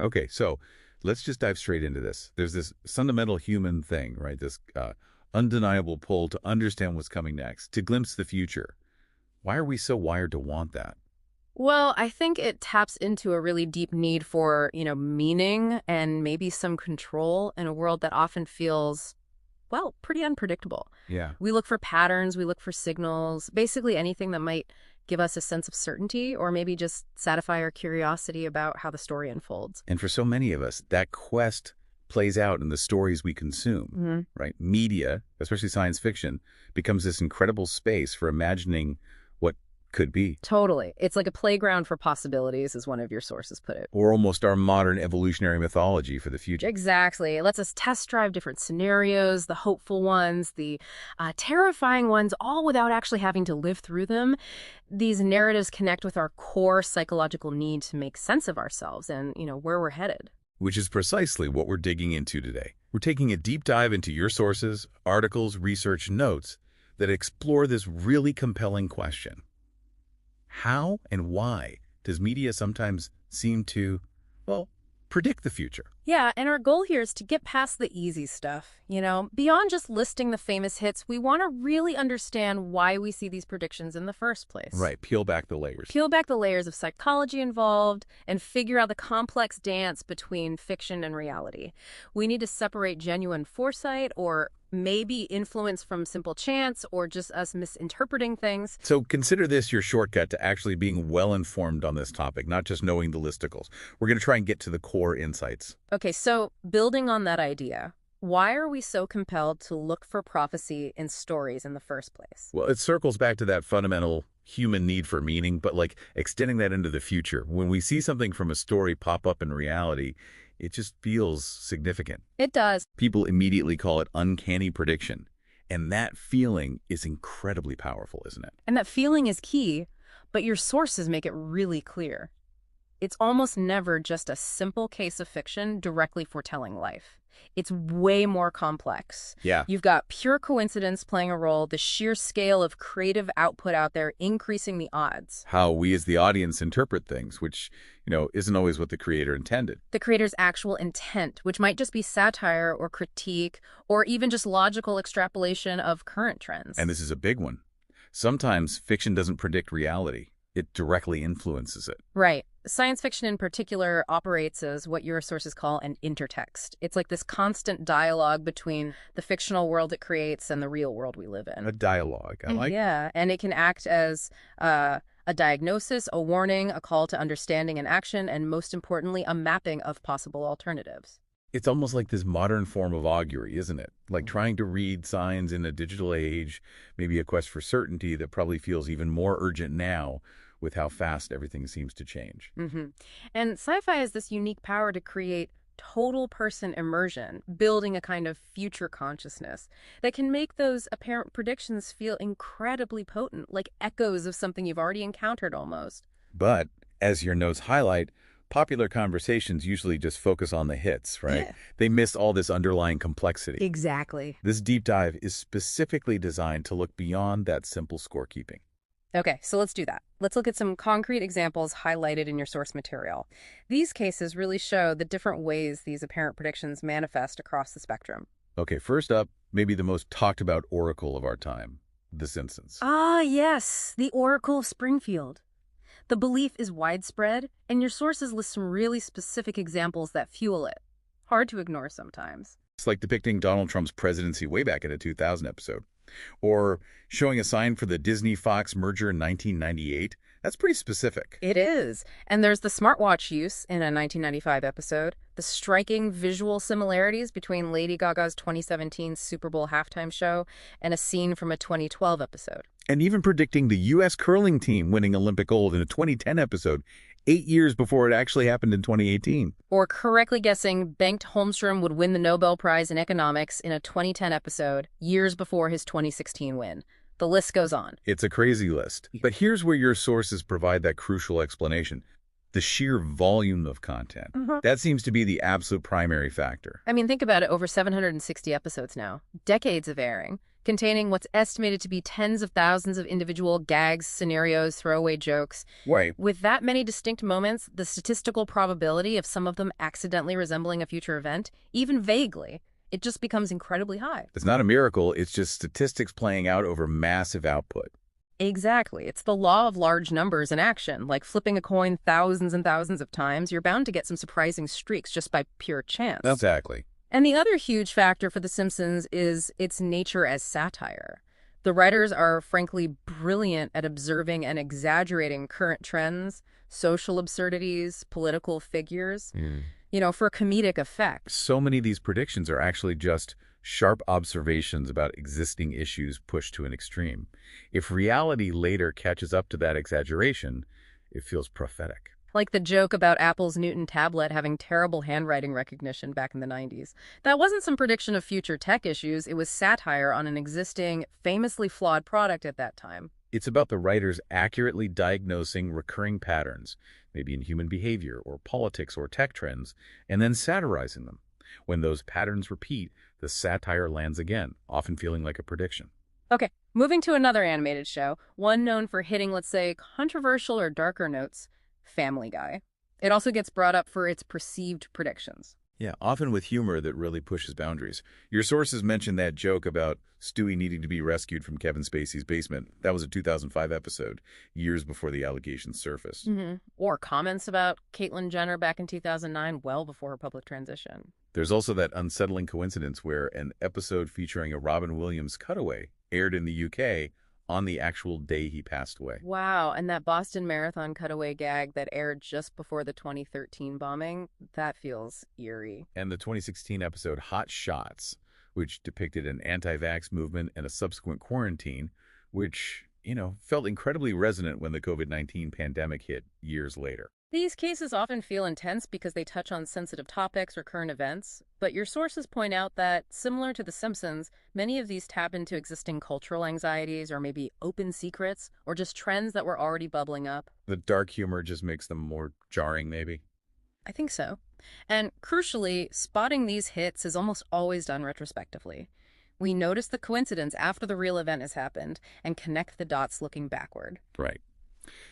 Okay, so let's just dive straight into this. There's this fundamental human thing, right? This undeniable pull to understand what's coming next, to glimpse the future. Why are we so wired to want that? Well, I think it taps into a really deep need for, meaning and maybe some control in a world that often feels, well, pretty unpredictable. Yeah. We look for patterns, we look for signals, basically anything that might give us a sense of certainty or maybe just satisfy our curiosity about how the story unfolds. And for so many of us, that quest plays out in the stories we consume, right? Media, especially science fiction, becomes this incredible space for imagining what could be. Totally. It's like a playground for possibilities, as one of your sources put it. Or almost our modern evolutionary mythology for the future. Exactly. It lets us test drive different scenarios, the hopeful ones, the terrifying ones, all without actually having to live through them. These narratives connect with our core psychological need to make sense of ourselves and, where we're headed. Which is precisely what we're digging into today. We're taking a deep dive into your sources, articles, research, notes that explore this really compelling question. How and why does media sometimes seem to, well, predict the future? Yeah, and our goal here is to get past the easy stuff. Beyond just listing the famous hits, we want to really understand why we see these predictions in the first place. Right, peel back the layers. Peel back the layers of psychology involved and figure out the complex dance between fiction and reality. We need to separate genuine foresight or maybe influence from simple chance or just us misinterpreting things. So consider this your shortcut to actually being well-informed on this topic, not just knowing the listicles. We're going to try and get to the core insights. Okay, so building on that idea, why are we so compelled to look for prophecy in stories in the first place? Well, it circles back to that fundamental human need for meaning, but like extending that into the future. When we see something from a story pop up in reality, it just feels significant. It does. People immediately call it uncanny prediction. And that feeling is incredibly powerful, isn't it? And that feeling is key, but your sources make it really clear. It's almost never just a simple case of fiction directly foretelling life. It's way more complex. Yeah. You've got pure coincidence playing a role, the sheer scale of creative output out there increasing the odds. How we as the audience interpret things, which, isn't always what the creator intended. The creator's actual intent, which might just be satire or critique or even just logical extrapolation of current trends. And this is a big one. Sometimes fiction doesn't predict reality. It directly influences it. Right. Science fiction in particular operates as what your sources call an intertext. It's like this constant dialogue between the fictional world it creates and the real world we live in. A dialogue. I like. Yeah, and it can act as a diagnosis, a warning, a call to understanding and action, and most importantly, a mapping of possible alternatives. It's almost like this modern form of augury, isn't it? Like trying to read signs in a digital age, maybe a quest for certainty that probably feels even more urgent now with how fast everything seems to change. And sci-fi has this unique power to create total person immersion, building a kind of future consciousness that can make those apparent predictions feel incredibly potent, like echoes of something you've already encountered almost. But, as your notes highlight, popular conversations usually just focus on the hits, right? Yeah. They miss all this underlying complexity. Exactly. This deep dive is specifically designed to look beyond that simple scorekeeping. Okay, so let's do that. Let's look at some concrete examples highlighted in your source material. These cases really show the different ways these apparent predictions manifest across the spectrum. Okay, first up, maybe the most talked about oracle of our time, The Simpsons. Ah, yes, the Oracle of Springfield. The belief is widespread, and your sources list some really specific examples that fuel it. Hard to ignore sometimes. It's like depicting Donald Trump's presidency way back in a 2000 episode. Or showing a sign for the Disney-Fox merger in 1998. That's pretty specific. It is. And there's the smartwatch use in a 1995 episode, the striking visual similarities between Lady Gaga's 2017 Super Bowl halftime show and a scene from a 2012 episode. And even predicting the U.S. curling team winning Olympic gold in a 2010 episode, 8 years before it actually happened in 2018. Or correctly guessing Bengt Holmstrom would win the Nobel Prize in Economics in a 2010 episode, years before his 2016 win. The list goes on. It's a crazy list. But here's where your sources provide that crucial explanation. The sheer volume of content. That seems to be the absolute primary factor. I mean, think about it, over 760 episodes now. Decades of airing. containing what's estimated to be tens of thousands of individual gags, scenarios, throwaway jokes. Right. With that many distinct moments, the statistical probability of some of them accidentally resembling a future event, even vaguely, it just becomes incredibly high. It's not a miracle, it's just statistics playing out over massive output. Exactly. It's the law of large numbers in action. Like flipping a coin thousands and thousands of times, you're bound to get some surprising streaks just by pure chance. Exactly. And the other huge factor for The Simpsons is its nature as satire. The writers are frankly brilliant at observing and exaggerating current trends, social absurdities, political figures, for comedic effect. So many of these predictions are actually just sharp observations about existing issues pushed to an extreme. If reality later catches up to that exaggeration, it feels prophetic. Like the joke about Apple's Newton tablet having terrible handwriting recognition back in the 90s. That wasn't some prediction of future tech issues, it was satire on an existing, famously flawed product at that time. It's about the writers accurately diagnosing recurring patterns, maybe in human behavior or politics or tech trends, and then satirizing them. When those patterns repeat, the satire lands again, often feeling like a prediction. Okay, moving to another animated show, one known for hitting, let's say, controversial or darker notes, Family Guy. It also gets brought up for its perceived predictions. Yeah, often with humor that really pushes boundaries. Your sources mentioned that joke about Stewie needing to be rescued from Kevin Spacey's basement. That was a 2005 episode, years before the allegations surfaced. Or comments about Caitlyn Jenner back in 2009, well before her public transition. There's also that unsettling coincidence where an episode featuring a Robin Williams cutaway aired in the UK on the actual day he passed away. Wow, and that Boston Marathon cutaway gag that aired just before the 2013 bombing, that feels eerie. And the 2016 episode Hot Shots, which depicted an anti-vax movement and a subsequent quarantine, which, felt incredibly resonant when the COVID-19 pandemic hit years later. These cases often feel intense because they touch on sensitive topics or current events, but your sources point out that, similar to The Simpsons, many of these tap into existing cultural anxieties or maybe open secrets or just trends that were already bubbling up. The dark humor just makes them more jarring, maybe? I think so. And crucially, spotting these hits is almost always done retrospectively. We notice the coincidence after the real event has happened and connect the dots looking backward. Right.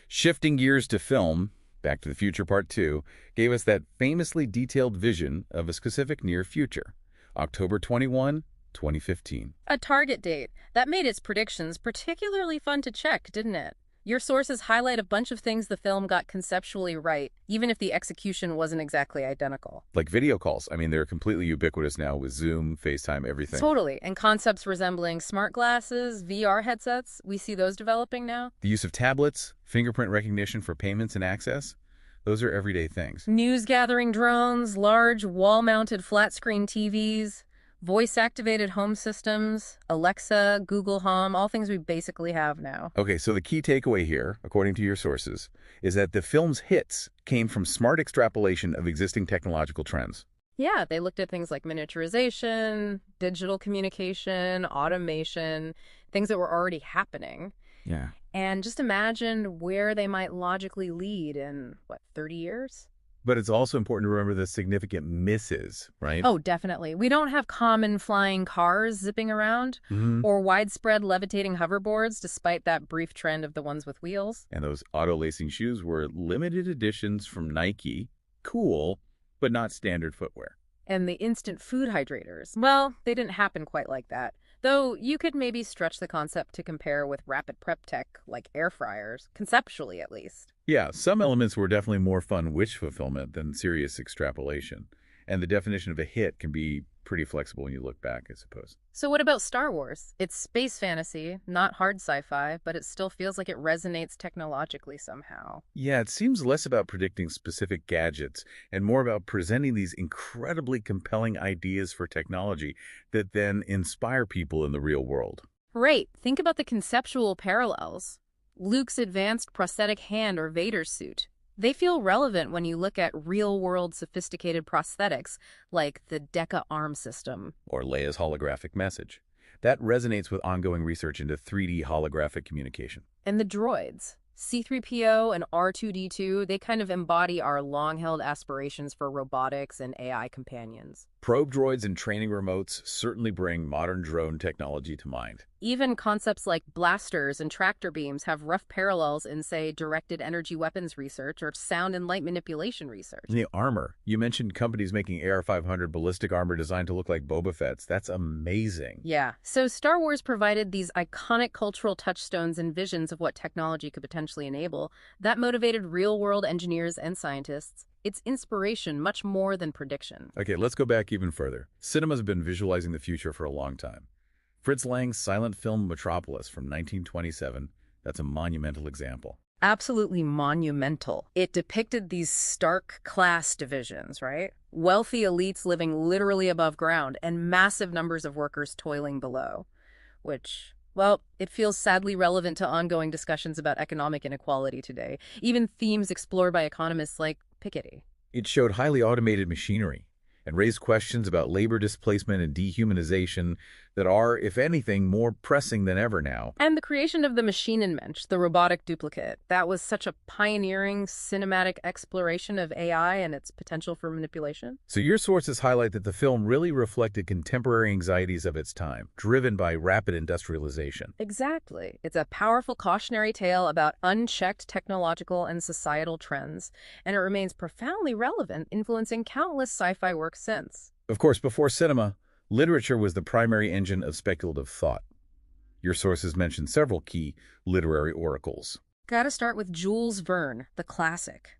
Shifting gears to film, Back to the Future Part 2 gave us that famously detailed vision of a specific near future, October 21, 2015. A target date. That made its predictions particularly fun to check, didn't it? Your sources highlight a bunch of things the film got conceptually right, even if the execution wasn't exactly identical. Like video calls. I mean, they're completely ubiquitous now with Zoom, FaceTime, everything. Totally. And concepts resembling smart glasses, VR headsets, we see those developing now. The use of tablets, fingerprint recognition for payments and access, those are everyday things. News-gathering drones, large wall-mounted flat-screen TVs, voice-activated home systems, Alexa, Google Home, all things we basically have now. Okay, so the key takeaway here, according to your sources, is that the film's hits came from smart extrapolation of existing technological trends. Yeah, they looked at things like miniaturization, digital communication, automation, things that were already happening. Yeah. And just imagine where they might logically lead in, 30 years? But it's also important to remember the significant misses, right? Oh, definitely. We don't have common flying cars zipping around or widespread levitating hoverboards, despite that brief trend of the ones with wheels. And those auto-lacing shoes were limited editions from Nike. Cool, but not standard footwear. And the instant food hydrators, well, they didn't happen quite like that. Though you could maybe stretch the concept to compare with rapid prep tech like air fryers, conceptually at least. Yeah, some elements were definitely more fun wish fulfillment than serious extrapolation. And the definition of a hit can be pretty flexible when you look back, I suppose. So what about Star Wars? It's space fantasy, not hard sci-fi, but it still feels like it resonates technologically somehow. Yeah, it seems less about predicting specific gadgets and more about presenting these incredibly compelling ideas for technology that then inspire people in the real world. Right. Think about the conceptual parallels. Luke's advanced prosthetic hand or Vader's suit. They feel relevant when you look at real-world sophisticated prosthetics like the DECA arm system. Or Leia's holographic message. That resonates with ongoing research into 3D holographic communication. And the droids. C-3PO and R2-D2, they kind of embody our long-held aspirations for robotics and AI companions. Probe droids and training remotes certainly bring modern drone technology to mind. Even concepts like blasters and tractor beams have rough parallels in, say, directed energy weapons research or sound and light manipulation research. The armor. You mentioned companies making AR-500 ballistic armor designed to look like Boba Fett's. That's amazing. Yeah, so Star Wars provided these iconic cultural touchstones and visions of what technology could potentially enable that motivated real-world engineers and scientists. It's inspiration much more than prediction. Okay, let's go back even further. Cinema's been visualizing the future for a long time. Fritz Lang's silent film Metropolis from 1927, that's a monumental example. Absolutely monumental. It depicted these stark class divisions, right? Wealthy elites living literally above ground and massive numbers of workers toiling below, which, well, it feels sadly relevant to ongoing discussions about economic inequality today, even themes explored by economists like Piketty. It showed highly automated machinery and raised questions about labor displacement and dehumanization that are, if anything, more pressing than ever now. And the creation of the Maschinenmensch, the robotic duplicate, that was such a pioneering cinematic exploration of AI and its potential for manipulation. So your sources highlight that the film really reflected contemporary anxieties of its time, driven by rapid industrialization. Exactly. It's a powerful cautionary tale about unchecked technological and societal trends, and it remains profoundly relevant, influencing countless sci-fi works since. Of course, before cinema, literature was the primary engine of speculative thought. Your sources mention several key literary oracles. Gotta start with Jules Verne, the classic.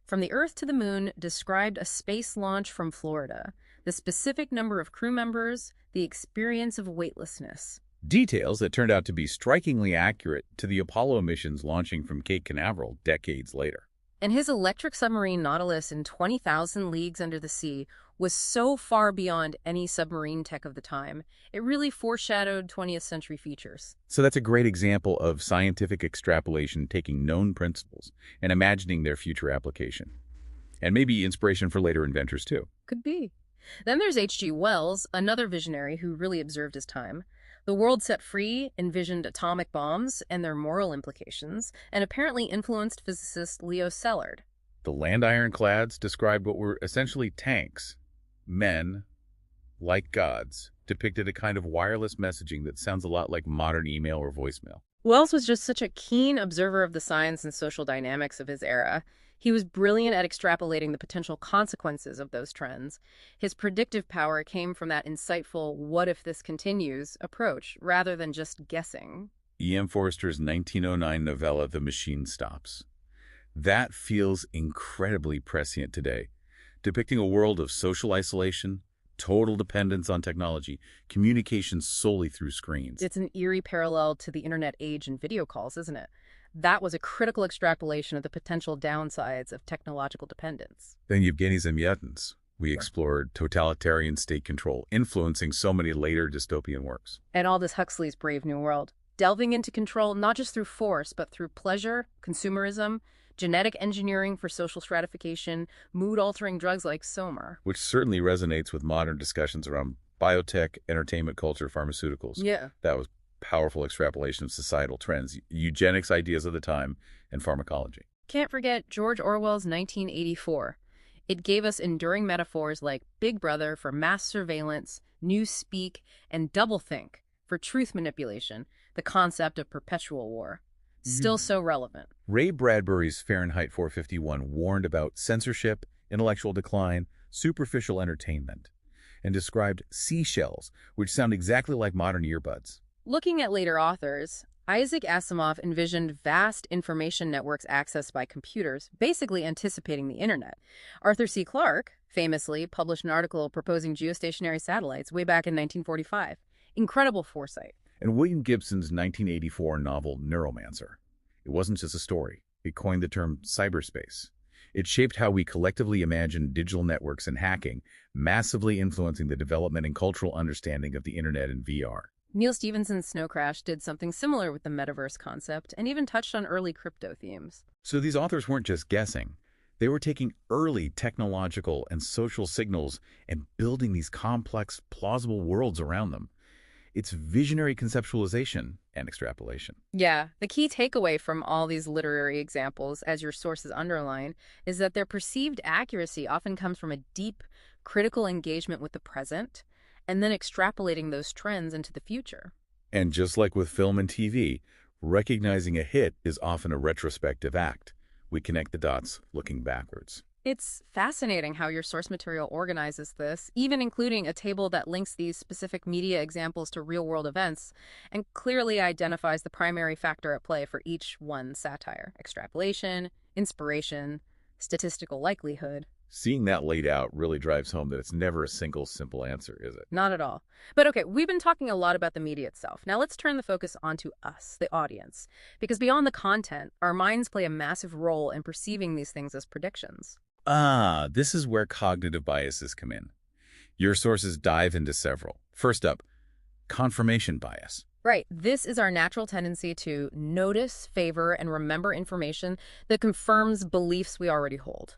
From the Earth to the Moon described a space launch from Florida, the specific number of crew members, the experience of weightlessness. Details that turned out to be strikingly accurate to the Apollo missions launching from Cape Canaveral decades later. And his electric submarine Nautilus in 20,000 leagues under the sea was so far beyond any submarine tech of the time, it really foreshadowed 20th century features. So that's a great example of scientific extrapolation, taking known principles and imagining their future application. And maybe inspiration for later inventors too. Could be. Then there's H.G. Wells, another visionary who really observed his time. The World Set Free envisioned atomic bombs and their moral implications, and apparently influenced physicist Leo Szilard. The land ironclads described what were essentially tanks. Men, like gods, depicted a kind of wireless messaging that sounds a lot like modern email or voicemail. Wells was just such a keen observer of the science and social dynamics of his era. He was brilliant at extrapolating the potential consequences of those trends. His predictive power came from that insightful "what if this continues" approach, rather than just guessing. E.M. Forster's 1909 novella, The Machine Stops. That feels incredibly prescient today, depicting a world of social isolation, total dependence on technology, communication solely through screens. It's an eerie parallel to the internet age and video calls, isn't it? That was a critical extrapolation of the potential downsides of technological dependence. Then Yevgeny Zamyatin's. We explored totalitarian state control, influencing so many later dystopian works. And Aldous Huxley's Brave New World, delving into control not just through force, but through pleasure, consumerism, genetic engineering for social stratification, mood-altering drugs like Somer. Which certainly resonates with modern discussions around biotech, entertainment culture, pharmaceuticals. Yeah. That was powerful extrapolation of societal trends, eugenics ideas of the time, and pharmacology. Can't forget George Orwell's 1984. It gave us enduring metaphors like Big Brother for mass surveillance, newspeak, and doublethink for truth manipulation, the concept of perpetual war. Still so relevant. Ray Bradbury's Fahrenheit 451 warned about censorship, intellectual decline, superficial entertainment, and described seashells, which sound exactly like modern earbuds. Looking at later authors, Isaac Asimov envisioned vast information networks accessed by computers, basically anticipating the internet. Arthur C. Clarke famously published an article proposing geostationary satellites way back in 1945. Incredible foresight. And William Gibson's 1984 novel Neuromancer. It wasn't just a story. It coined the term cyberspace. It shaped how we collectively imagine digital networks and hacking, massively influencing the development and cultural understanding of the internet and VR. Neil Stephenson's Snow Crash did something similar with the metaverse concept and even touched on early crypto themes. So these authors weren't just guessing. They were taking early technological and social signals and building these complex, plausible worlds around them. It's visionary conceptualization and extrapolation. Yeah, the key takeaway from all these literary examples, as your sources underline, is that their perceived accuracy often comes from a deep, critical engagement with the present, and then extrapolating those trends into the future. And just like with film and TV, recognizing a hit is often a retrospective act. We connect the dots looking backwards. It's fascinating how your source material organizes this, even including a table that links these specific media examples to real-world events and clearly identifies the primary factor at play for each one: satire, extrapolation, inspiration, statistical likelihood. Seeing that laid out really drives home that it's never a single simple answer, is it? Not at all. But okay, we've been talking a lot about the media itself. Now let's turn the focus onto us, the audience. Because beyond the content, our minds play a massive role in perceiving these things as predictions. This is where cognitive biases come in. Your sources dive into several. First up, confirmation bias. Right. This is our natural tendency to notice, favor, and remember information that confirms beliefs we already hold.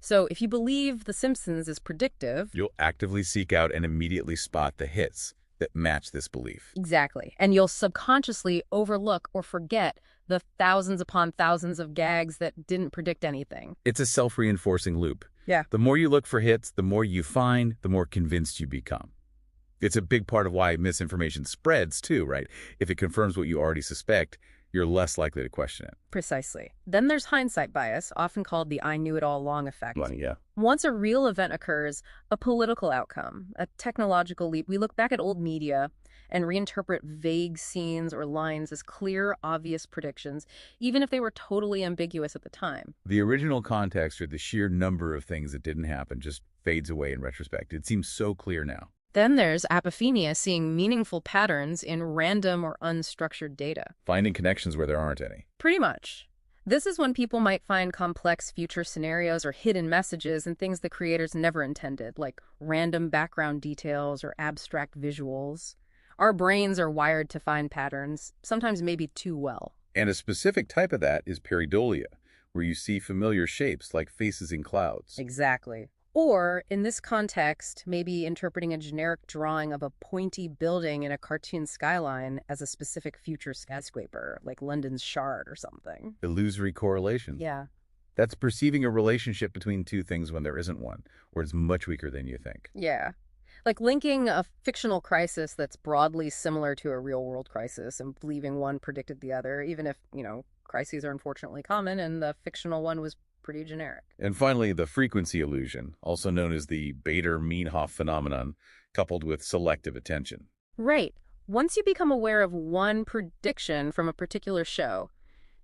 So if you believe The Simpsons is predictive... You'll actively seek out and immediately spot the hits that match this belief. Exactly. And you'll subconsciously overlook or forget the thousands upon thousands of gags that didn't predict anything. It's a self-reinforcing loop. Yeah. The more you look for hits, the more you find, the more convinced you become. It's a big part of why misinformation spreads, too, right? If it confirms what you already suspect, you're less likely to question it. Precisely. Then there's hindsight bias, often called the I knew it all along effect. Well, yeah. Once a real event occurs, a political outcome, a technological leap, we look back at old media and reinterpret vague scenes or lines as clear, obvious predictions, even if they were totally ambiguous at the time. The original context or the sheer number of things that didn't happen just fades away in retrospect. It seems so clear now. Then there's apophenia, seeing meaningful patterns in random or unstructured data. Finding connections where there aren't any. Pretty much. This is when people might find complex future scenarios or hidden messages in things the creators never intended, like random background details or abstract visuals. Our brains are wired to find patterns, sometimes maybe too well. And a specific type of that is pareidolia, where you see familiar shapes like faces in clouds. Exactly. Or, in this context, maybe interpreting a generic drawing of a pointy building in a cartoon skyline as a specific future skyscraper, like London's Shard or something. Illusory correlation. Yeah. That's perceiving a relationship between two things when there isn't one, or it's much weaker than you think. Yeah. Like linking a fictional crisis that's broadly similar to a real-world crisis and believing one predicted the other, even if, crises are unfortunately common and the fictional one was pretty generic. And finally, the frequency illusion, also known as the Bader-Meinhof phenomenon, coupled with selective attention. Right. Once you become aware of one prediction from a particular show,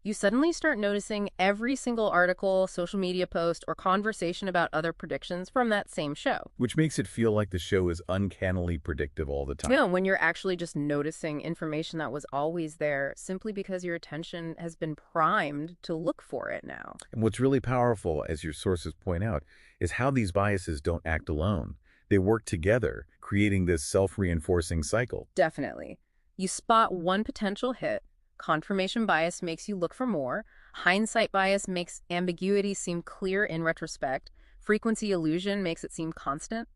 you suddenly start noticing every single article, social media post, or conversation about other predictions from that same show. Which makes it feel like the show is uncannily predictive all the time. Yeah, when you're actually just noticing information that was always there simply because your attention has been primed to look for it now. And what's really powerful, as your sources point out, is how these biases don't act alone. They work together, creating this self-reinforcing cycle. Definitely. You spot one potential hit. Confirmation bias makes you look for more. Hindsight bias makes ambiguity seem clear in retrospect. Frequency illusion makes it seem constant.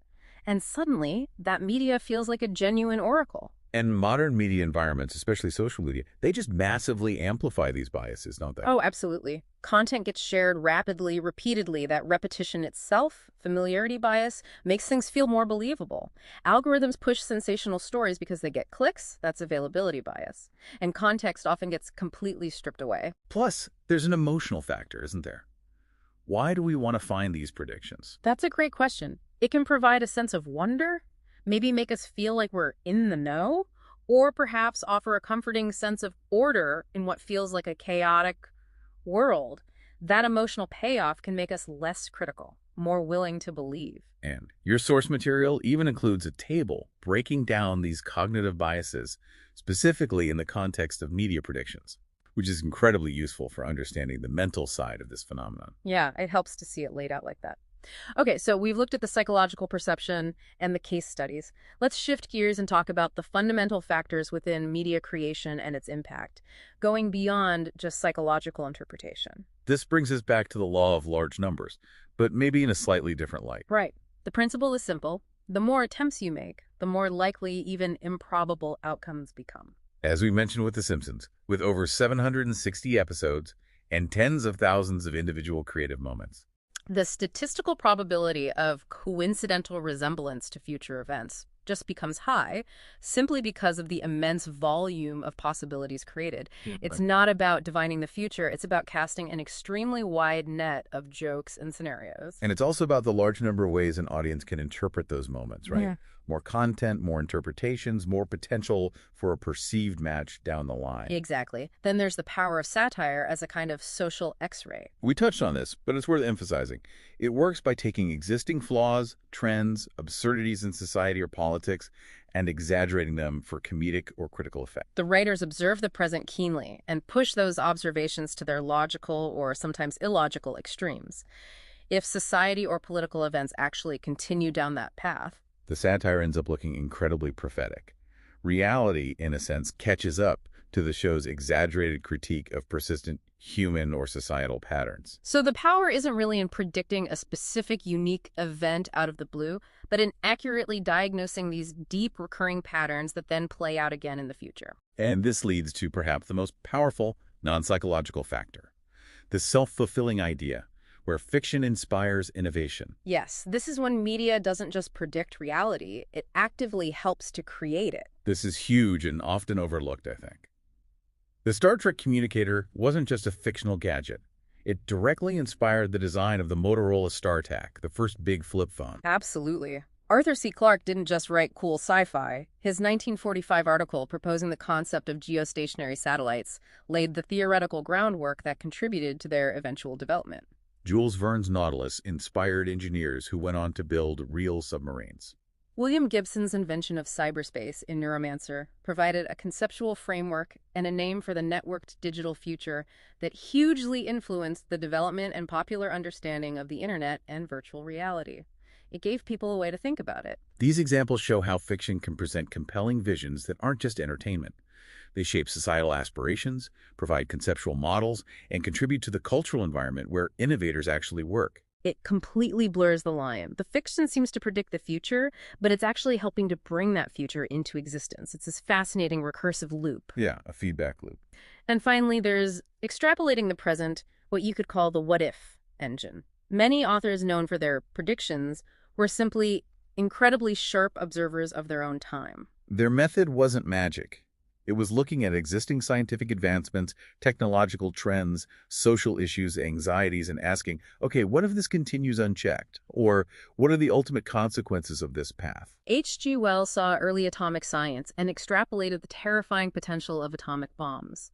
And suddenly, that media feels like a genuine oracle. And modern media environments, especially social media, they just massively amplify these biases, don't they? Oh, absolutely. Content gets shared rapidly, repeatedly. That repetition itself, familiarity bias, makes things feel more believable. Algorithms push sensational stories because they get clicks. That's availability bias. And context often gets completely stripped away. Plus, there's an emotional factor, isn't there? Why do we want to find these predictions? That's a great question. It can provide a sense of wonder, maybe make us feel like we're in the know, or perhaps offer a comforting sense of order in what feels like a chaotic world. That emotional payoff can make us less critical, more willing to believe. And your source material even includes a table breaking down these cognitive biases, specifically in the context of media predictions, which is incredibly useful for understanding the mental side of this phenomenon. Yeah, it helps to see it laid out like that. Okay, so we've looked at the psychological perception and the case studies. Let's shift gears and talk about the fundamental factors within media creation and its impact, going beyond just psychological interpretation. This brings us back to the law of large numbers, but maybe in a slightly different light. Right. The principle is simple. The more attempts you make, the more likely even improbable outcomes become. As we mentioned with The Simpsons, with over 760 episodes and tens of thousands of individual creative moments. The statistical probability of coincidental resemblance to future events just becomes high simply because of the immense volume of possibilities created. It's Right. not about divining the future, it's about casting an extremely wide net of jokes and scenarios. And it's also about the large number of ways an audience can interpret those moments, right? Yeah. More content, more interpretations, more potential for a perceived match down the line. Exactly. Then there's the power of satire as a kind of social X-ray. We touched on this, but it's worth emphasizing. It works by taking existing flaws, trends, absurdities in society or politics, and exaggerating them for comedic or critical effect. The writers observe the present keenly and push those observations to their logical or sometimes illogical extremes. If society or political events actually continue down that path, The satire ends up looking incredibly prophetic. Reality, in a sense, catches up to the show's exaggerated critique of persistent human or societal patterns. so the power isn't really in predicting a specific unique event out of the blue, but in accurately diagnosing these deep recurring patterns that then play out again in the future. And this leads to perhaps the most powerful non-psychological factor, the self-fulfilling idea, where fiction inspires innovation. Yes, this is when media doesn't just predict reality, it actively helps to create it. This is huge and often overlooked, I think. The Star Trek communicator wasn't just a fictional gadget. It directly inspired the design of the Motorola StarTAC, the first big flip phone. Absolutely. Arthur C. Clarke didn't just write cool sci-fi. His 1945 article proposing the concept of geostationary satellites laid the theoretical groundwork that contributed to their eventual development. Jules Verne's Nautilus inspired engineers who went on to build real submarines. William Gibson's invention of cyberspace in Neuromancer provided a conceptual framework and a name for the networked digital future that hugely influenced the development and popular understanding of the internet and virtual reality. It gave people a way to think about it. These examples show how fiction can present compelling visions that aren't just entertainment. They shape societal aspirations, provide conceptual models, and contribute to the cultural environment where innovators actually work. It completely blurs the line. The fiction seems to predict the future, but it's actually helping to bring that future into existence. It's this fascinating recursive loop. Yeah, a feedback loop. And finally, there's extrapolating the present, what you could call the what-if engine. Many authors known for their predictions were simply incredibly sharp observers of their own time. Their method wasn't magic. It was looking at existing scientific advancements, technological trends, social issues, anxieties, and asking, okay, what if this continues unchecked? Or what are the ultimate consequences of this path? H.G. Wells saw early atomic science and extrapolated the terrifying potential of atomic bombs.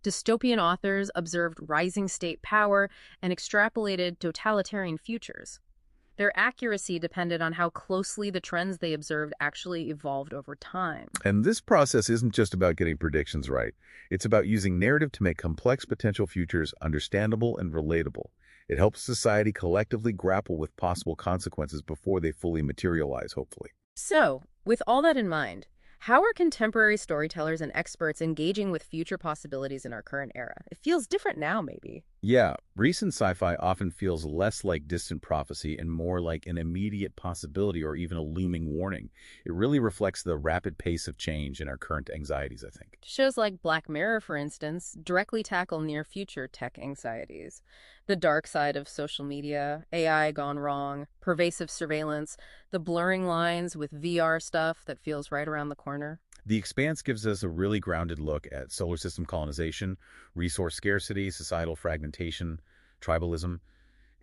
Dystopian authors observed rising state power and extrapolated totalitarian futures. Their accuracy depended on how closely the trends they observed actually evolved over time. And this process isn't just about getting predictions right. It's about using narrative to make complex potential futures understandable and relatable. It helps society collectively grapple with possible consequences before they fully materialize, hopefully. So, with all that in mind, how are contemporary storytellers and experts engaging with future possibilities in our current era? It feels different now, maybe. Yeah, recent sci-fi often feels less like distant prophecy and more like an immediate possibility or even a looming warning. It really reflects the rapid pace of change in our current anxieties, I think. Shows like Black Mirror, for instance, directly tackle near-future tech anxieties. The dark side of social media, AI gone wrong, pervasive surveillance, the blurring lines with VR stuff that feels right around the corner. The Expanse gives us a really grounded look at solar system colonization, resource scarcity, societal fragmentation, tribalism,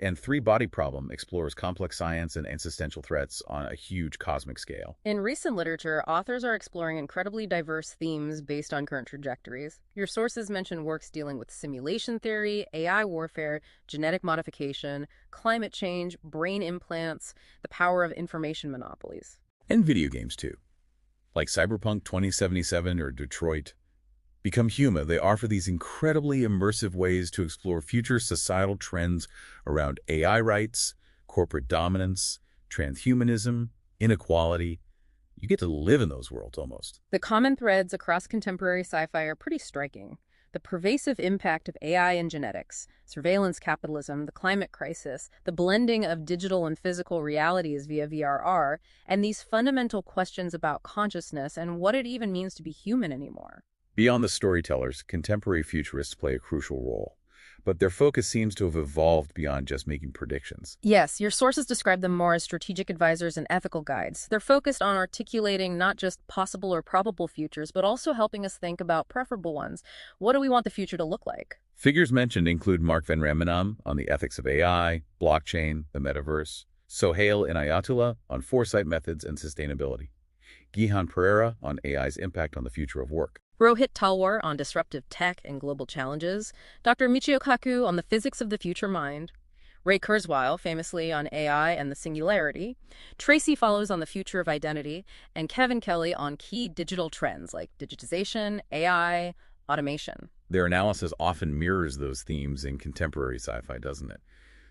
and Three Body Problem explores complex science and existential threats on a huge cosmic scale. In recent literature, authors are exploring incredibly diverse themes based on current trajectories. Your sources mention works dealing with simulation theory, AI warfare, genetic modification, climate change, brain implants, the power of information monopolies. And video games, too. Like Cyberpunk 2077 or Detroit. Become Human, they offer these incredibly immersive ways to explore future societal trends around AI rights, corporate dominance, transhumanism, inequality. You get to live in those worlds almost. The common threads across contemporary sci-fi are pretty striking. The pervasive impact of AI and genetics, surveillance capitalism, the climate crisis, the blending of digital and physical realities via VRR, and these fundamental questions about consciousness and what it even means to be human anymore. Beyond the storytellers, contemporary futurists play a crucial role. But their focus seems to have evolved beyond just making predictions. Yes, your sources describe them more as strategic advisors and ethical guides. They're focused on articulating not just possible or probable futures, but also helping us think about preferable ones. What do we want the future to look like? Figures mentioned include Mark van Ramenam on the ethics of AI, blockchain, the metaverse, Sohail Inayatullah on foresight methods and sustainability, Gihan Pereira on AI's impact on the future of work, Rohit Talwar on disruptive tech and global challenges, Dr. Michio Kaku on the physics of the future mind, Ray Kurzweil famously on AI and the singularity, Tracy Follows on the future of identity, and Kevin Kelly on key digital trends like digitization, AI, automation. Their analysis often mirrors those themes in contemporary sci-fi, doesn't it?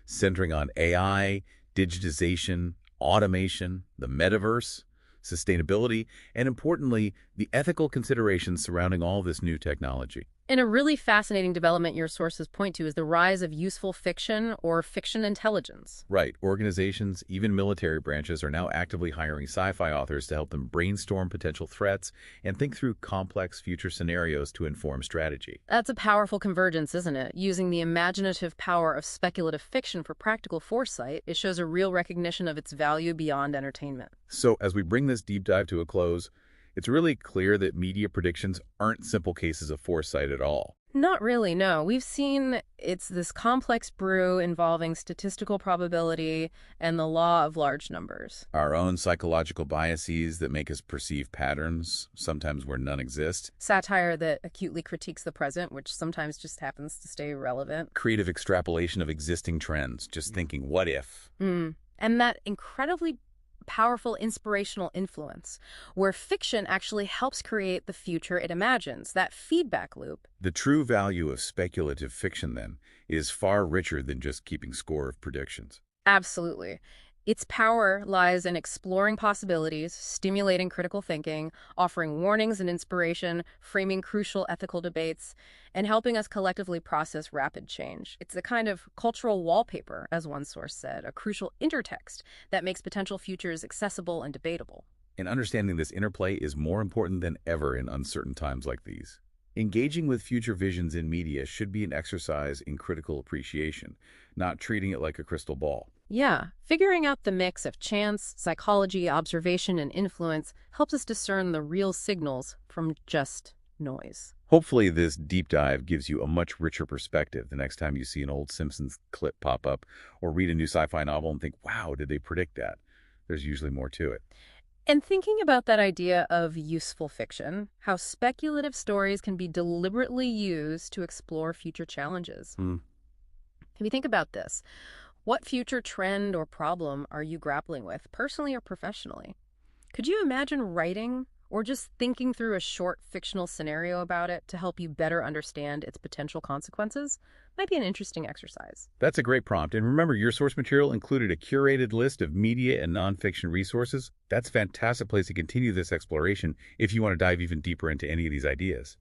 Centering on AI, digitization, automation, the metaverse, sustainability, and importantly, the ethical considerations surrounding all this new technology. And a really fascinating development your sources point to is the rise of useful fiction or fiction intelligence. Right. Organizations, even military branches, are now actively hiring sci-fi authors to help them brainstorm potential threats and think through complex future scenarios to inform strategy. That's a powerful convergence, isn't it? Using the imaginative power of speculative fiction for practical foresight, it shows a real recognition of its value beyond entertainment. So as we bring this deep dive to a close, it's really clear that media predictions aren't simple cases of foresight at all. Not really, no. We've seen it's this complex brew involving statistical probability and the law of large numbers. Our own psychological biases that make us perceive patterns, sometimes where none exist. Satire that acutely critiques the present, which sometimes just happens to stay relevant. Creative extrapolation of existing trends, just thinking, what if? And that incredibly powerful inspirational influence, where fiction actually helps create the future it imagines, that feedback loop. The true value of speculative fiction, then, is far richer than just keeping score of predictions. Absolutely. Its power lies in exploring possibilities, stimulating critical thinking, offering warnings and inspiration, framing crucial ethical debates, and helping us collectively process rapid change. It's a kind of cultural wallpaper, as one source said, a crucial intertext that makes potential futures accessible and debatable. And understanding this interplay is more important than ever in uncertain times like these. Engaging with future visions in media should be an exercise in critical appreciation, not treating it like a crystal ball. Yeah, figuring out the mix of chance, psychology, observation, and influence helps us discern the real signals from just noise. Hopefully this deep dive gives you a much richer perspective the next time you see an old Simpsons clip pop up or read a new sci-fi novel and think, wow, did they predict that? There's usually more to it. And thinking about that idea of useful fiction, how speculative stories can be deliberately used to explore future challenges. If you think about this, what future trend or problem are you grappling with, personally or professionally? Could you imagine writing or just thinking through a short fictional scenario about it to help you better understand its potential consequences? Might be an interesting exercise. That's a great prompt. And remember, your source material included a curated list of media and nonfiction resources. That's a fantastic place to continue this exploration if you want to dive even deeper into any of these ideas.